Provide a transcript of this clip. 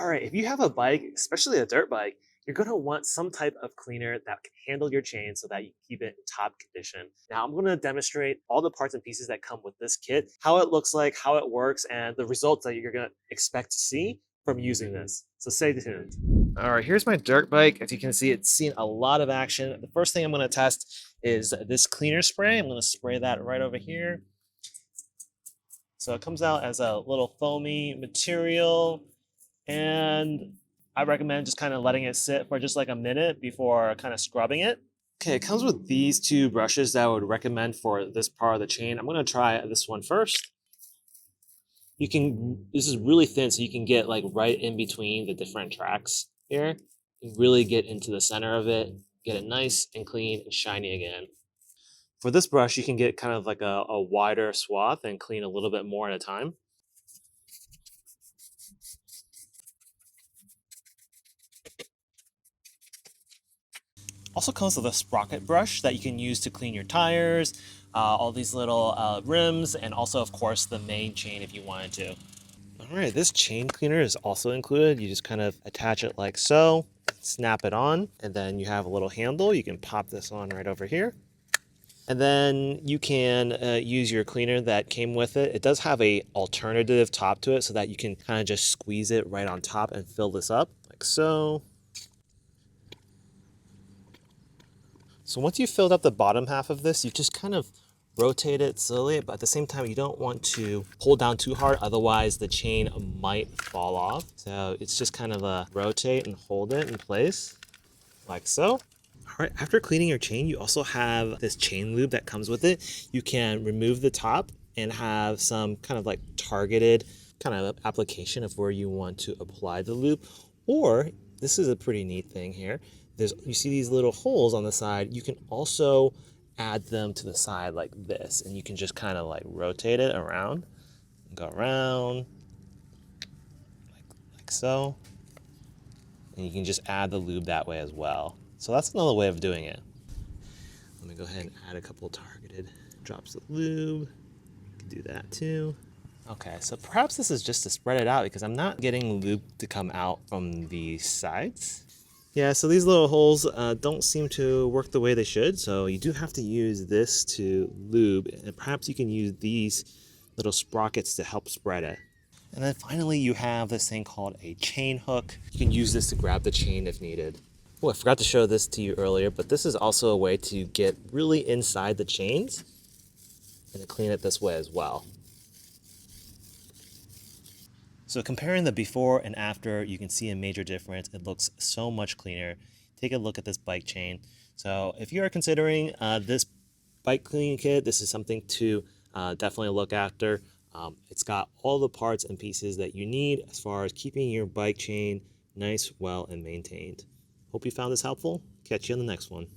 All right, if you have a bike, especially a dirt bike, you're gonna want some type of cleaner that can handle your chain so that you keep it in top condition. Now I'm gonna demonstrate all the parts and pieces that come with this kit, how it looks like, how it works, and the results that you're gonna expect to see from using this. So stay tuned. All right, here's my dirt bike. As you can see, it's seen a lot of action. The first thing I'm gonna test is this cleaner spray. I'm gonna spray that right over here. So it comes out as a little foamy material, and I recommend just kind of letting it sit for just like a minute before kind of scrubbing it. Okay, it comes with these two brushes that I would recommend for this part of the chain. I'm gonna try this one first. This is really thin, so you can get like right in between the different tracks here. You really get into the center of it, get it nice and clean and shiny again. For this brush, you can get kind of like a wider swath and clean a little bit more at a time. Also comes with a sprocket brush that you can use to clean your tires, all these little rims, and also, of course, the main chain if you wanted to. All right, this chain cleaner is also included. You just kind of attach it like so, snap it on, and then you have a little handle. You can pop this on right over here. And then you can use your cleaner that came with it. It does have a alternative top to it so that you can kind of just squeeze it right on top and fill this up like so. So once you've filled up the bottom half of this, you just kind of rotate it slowly, but at the same time, you don't want to pull down too hard, otherwise the chain might fall off. So it's just kind of a rotate and hold it in place like so. All right, after cleaning your chain, you also have this chain lube that comes with it. You can remove the top and have some kind of like targeted kind of application of where you want to apply the lube. Or this is a pretty neat thing here. You see these little holes on the side. You can also add them to the side like this, and you can just kind of like rotate it around, go around like so. And you can just add the lube that way as well. So that's another way of doing it. Let me go ahead and add a couple targeted drops of lube. You can do that too. Okay, so perhaps this is just to spread it out because I'm not getting lube to come out from the sides. Yeah, so these little holes don't seem to work the way they should, so you do have to use this to lube, and perhaps you can use these little sprockets to help spread it. And then finally you have this thing called a chain hook. You can use this to grab the chain if needed. Oh, I forgot to show this to you earlier, but this is also a way to get really inside the chains and to clean it this way as well. So comparing the before and after, you can see a major difference. It looks so much cleaner. Take a look at this bike chain. So if you are considering this bike cleaning kit, this is something to definitely look after. It's got all the parts and pieces that you need as far as keeping your bike chain nice, well, and maintained. Hope you found this helpful. Catch you on the next one.